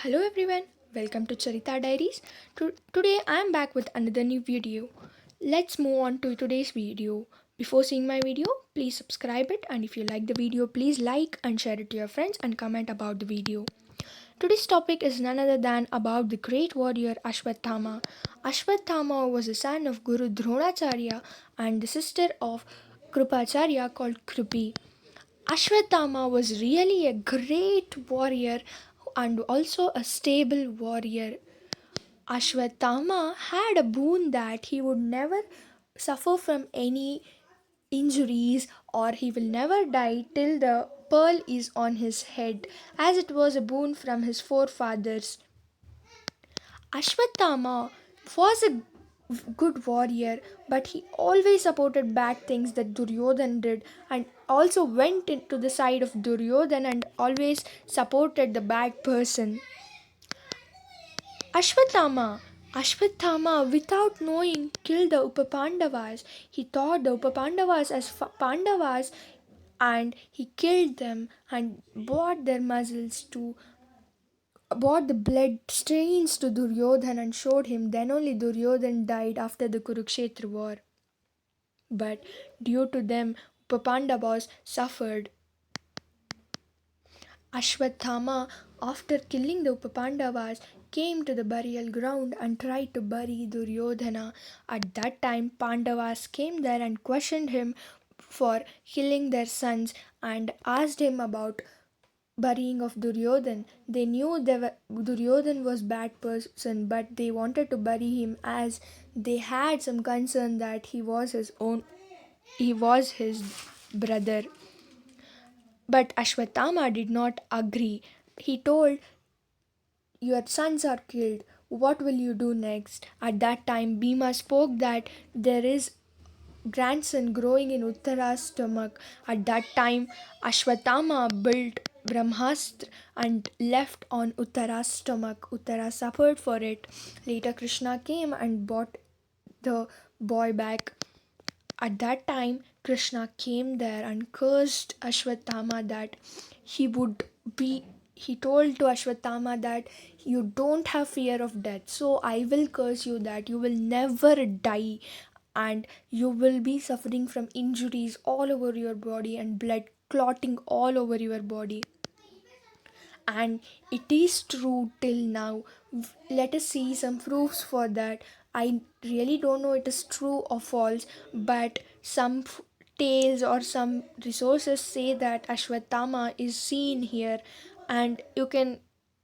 Hello everyone, welcome to Charita Diaries. Today I am back with another new video. Let's move on to today's video. Before seeing my video, please subscribe it, and if you like the video, please like and share it to your friends and comment about the video. Today's topic is none other than about the great warrior Ashwathama. Ashwathama was the son of Guru Dronacharya and the sister of Krupacharya called Krupi. Ashwathama was really a great warrior and also a stable warrior. Ashwathama had a boon that he would never suffer from any injuries or he will never die till the pearl is on his head, as it was a boon from his forefathers. Ashwathama was a good warrior, but he always supported bad things that Duryodhan did and also went into the side of Duryodhan and always supported the bad person. Ashwathama, without knowing, killed the Upapandavas. He thought the Upapandavas as Pandavas and he killed them and brought the blood stains to Duryodhan and showed him. Then only Duryodhan died after the Kurukshetra war. But due to them, Upapandavas suffered. Ashwathama, after killing the Upapandavas, came to the burial ground and tried to bury Duryodhana. At that time, Pandavas came there and questioned him for killing their sons and asked him about burying of Duryodhan. They knew Duryodhan was bad person, but they wanted to bury him as they had some concern that he was his brother. But Ashwathama did not agree. He told, your sons are killed. What will you do next? At that time, Bhima spoke that there is grandson growing in Uttara's stomach. At that time, Ashwathama built Brahmastra and left on Uttara's stomach. Uttara suffered for it. Later, Krishna came and brought the boy back. At that time, Krishna came there and cursed Ashwathama that he would be. He told to Ashwathama that you don't have fear of death, so I will curse you that you will never die and you will be suffering from injuries all over your body and blood clotting all over your body. And it is true till now. Let us see some proofs for that. I really don't know it is true or false, but some tales or some resources say that Ashwathama is seen here, and you can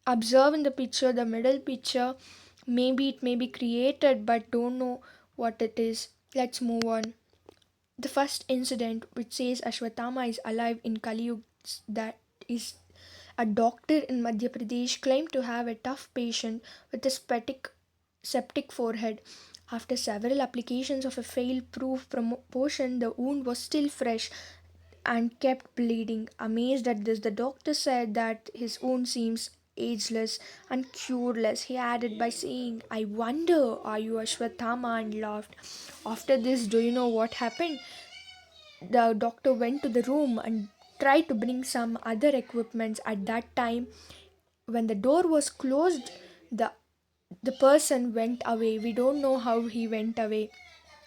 observe in the picture, the middle picture. Maybe it may be created, but don't know what it is. Let's move on. The first incident which says Ashwathama is alive in Kali Yuga, that is, a doctor in Madhya Pradesh claimed to have a tough patient with a septic forehead. After several applications of a failed proof potion, the wound was still fresh and kept bleeding. Amazed at this, the doctor said that his wound seems ageless and cureless. He added by saying, I wonder, are you Ashwathama? And laughed. After this, do you know what happened? The doctor went to the room and tried to bring some other equipments. At that time, when the door was closed, the the person went away. We don't know how he went away.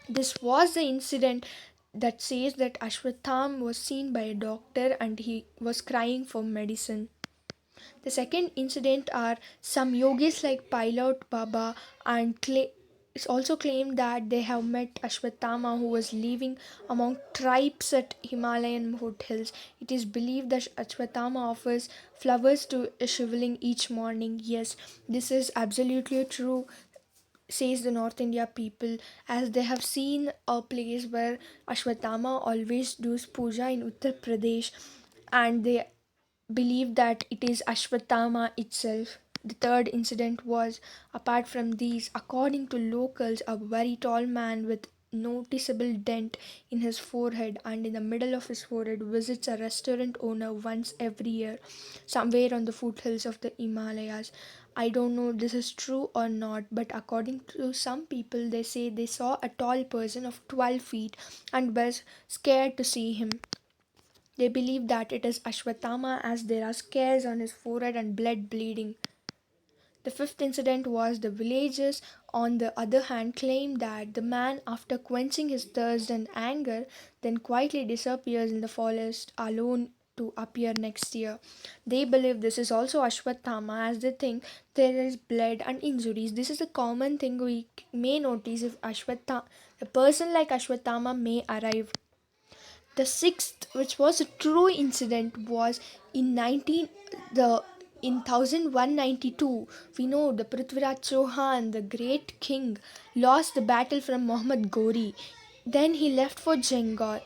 This was the incident that says that Ashwatham was seen by a doctor and he was crying for medicine. The second incident are some yogis like Pilot Baba and it's also claimed that they have met Ashwathama who was living among tribes at Himalayan foothills. It is believed that Ashwathama offers flowers to a shivling each morning. Yes, this is absolutely true, says the North India people, as they have seen a place where Ashwathama always does puja in Uttar Pradesh, and they believe that it is Ashwathama itself. The third incident was, apart from these, according to locals, a very tall man with noticeable dent in his forehead and in the middle of his forehead visits a restaurant owner once every year, somewhere on the foothills of the Himalayas. I don't know this is true or not, but according to some people, they say they saw a tall person of 12 feet and were scared to see him. They believe that it is Ashwathama as there are scars on his forehead and blood bleeding. The fifth incident was the villagers, on the other hand, claimed that the man, after quenching his thirst and anger, then quietly disappears in the forest alone to appear next year. They believe this is also Ashwathama as they think there is blood and injuries. This is a common thing we may notice if Ashwathama, a person like Ashwathama may arrive. The sixth, which was a true incident, was in 19 the in 1192. We know the Prithviraj Chauhan, the great king, lost the battle from Muhammad Ghori. Then he left for jungle.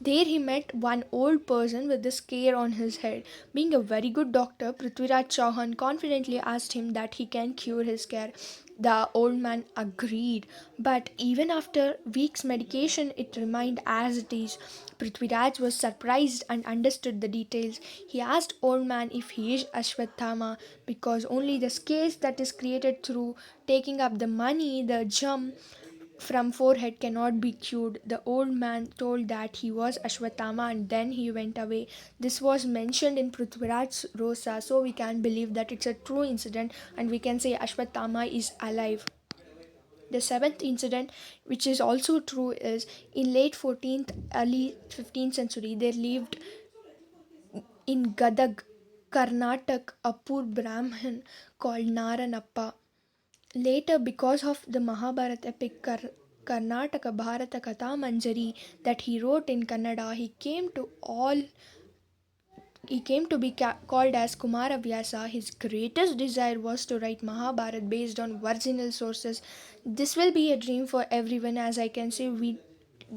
There he met one old person with a scare on his head. Being a very good doctor, Prithviraj Chauhan confidently asked him that he can cure his scare. The old man agreed, but even after weeks' medication, it remained as it is. Prithviraj was surprised and understood the details. He asked old man if he is Ashwathama because only the scares that is created through taking up the money, the gem from forehead cannot be cured. The old man told that he was Ashwathama and then he went away. This was mentioned in Prithviraj Rosa, so we can believe that it's a true incident and we can say Ashwathama is alive. The seventh incident, which is also true, is in late 14th, early 15th century, there lived in Gadag, Karnataka, a poor Brahmin called Naranappa. Later, because of the Mahabharata epic Karnataka Bharata Katha Manjari that he wrote in Kannada, he came to be called as Kumaravyasa. His greatest desire was to write Mahabharata based on original sources. This will be a dream for everyone, as I can say. We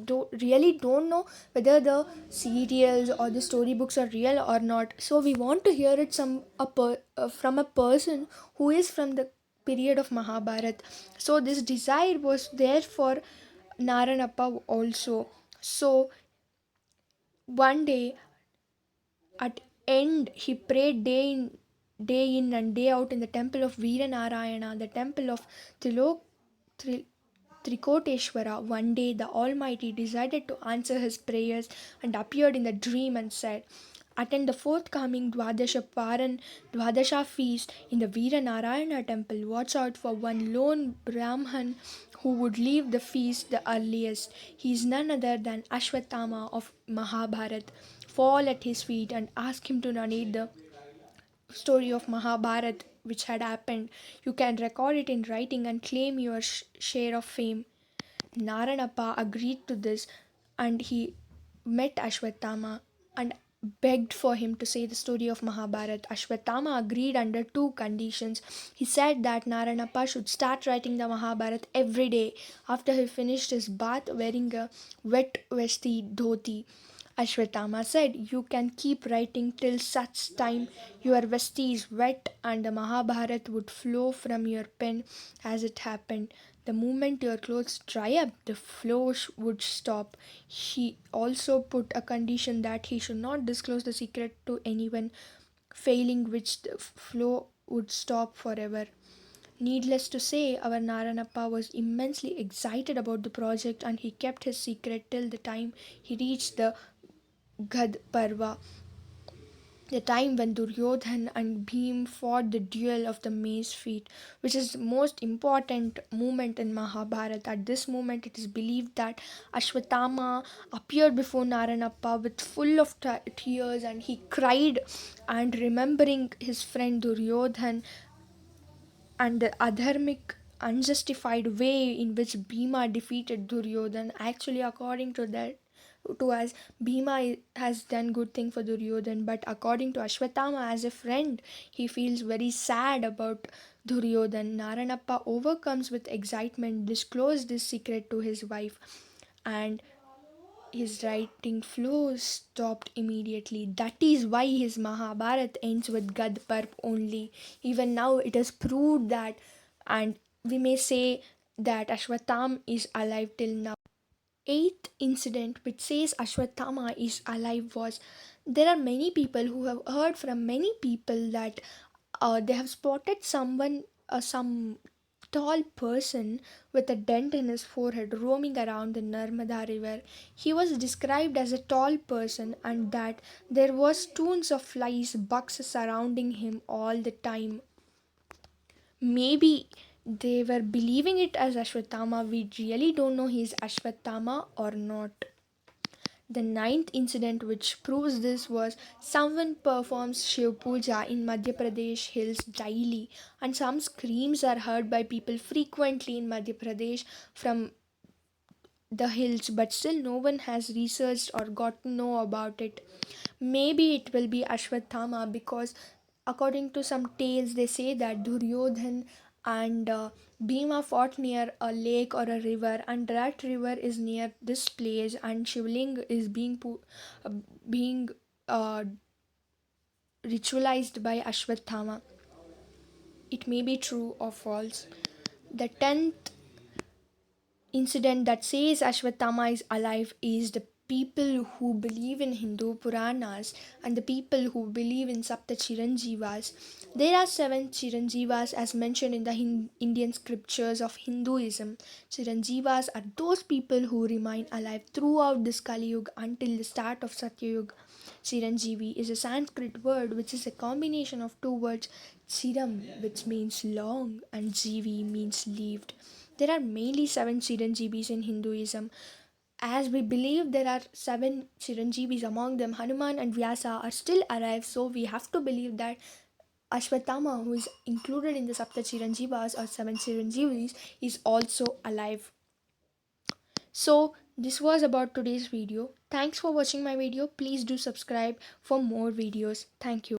don't know whether the serials or the storybooks are real or not. So we want to hear it from a person who is from the period of Mahabharata. So this desire was there for Naranappa also. So one day at end, he prayed day in and day out in the temple of Veeranarayana, the temple of Trilok, Tri, Trikoteshwara. One day, the Almighty decided to answer his prayers and appeared in the dream and said, "Attend the forthcoming Dwadasha feast in the Veeranarayana temple. Watch out for one lone Brahman who would leave the feast the earliest. He is none other than Ashwathama of Mahabharata. Fall at his feet and ask him to narrate the story of Mahabharata which had happened. You can record it in writing and claim your share of fame." Naranappa agreed to this and he met Ashwathama and begged for him to say the story of Mahabharata. Ashwathama agreed under two conditions. He said that Naranappa should start writing the Mahabharata every day after he finished his bath wearing a wet vesti dhoti. Ashwathama said, "You can keep writing till such time your vesti is wet and the Mahabharata would flow from your pen as it happened. The moment your clothes dry up, the flow would stop." He also put a condition that he should not disclose the secret to anyone, failing which the flow would stop forever. Needless to say, our Naranappa was immensely excited about the project and he kept his secret till the time he reached the Gad Parva, the time when Duryodhan and Bhim fought the duel of the mace feet, which is the most important moment in Mahabharata. At this moment, it is believed that Ashwathama appeared before Naranappa with full of tears and he cried and remembering his friend Duryodhan and the adharmic unjustified way in which Bhima defeated Duryodhan. Actually, according to that, to us, Bhima has done good thing for Duryodhan, but according to Ashwathama as a friend, he feels very sad about Duryodhan. Naranappa overcomes with excitement, disclosed this secret to his wife, and his writing flow stopped immediately. That is why his Mahabharata ends with Gad Parv only. Even now, it is proved that, and we may say that Ashwatham is alive till now. Eighth incident which says Ashwathama is alive was, there are many people who have heard from many people that they have spotted some tall person with a dent in his forehead roaming around the Narmada river. He was described as a tall person and that there was stones of flies, bugs surrounding him all the time. Maybe they were believing it as Ashwathama. We really don't know he's Ashwathama or not. The ninth incident which proves this was someone performs Shiv Puja in Madhya Pradesh hills daily, and some screams are heard by people frequently in Madhya Pradesh from the hills, but still no one has researched or got to know about it. Maybe it will be Ashwathama because, according to some tales, they say that Duryodhan and Bhima fought near a lake or a river, and that river is near this place, and Shivling is uh, being uh, ritualized by Ashwathama. It may be true or false. The tenth incident that says Ashwatthama is alive is the people who believe in Hindu Puranas and the people who believe in Sapta Chiranjivas. There are seven Chiranjivas as mentioned in the Indian scriptures of Hinduism. Chiranjivas are those people who remain alive throughout this Kali Yuga until the start of Satya Yuga. Chiranjeevi is a Sanskrit word which is a combination of two words, Chiram, which means long, and Jeevi means lived. There are mainly seven Chiranjeevis in Hinduism. As we believe there are seven Chiranjeevis, among them Hanuman and Vyasa are still alive, so we have to believe that Ashwatthama, who is included in the Sapta Chiranjeevas or seven Chiranjeevis, is also alive. So this was about today's video. Thanks for watching my video. Please do subscribe for more videos. Thank you.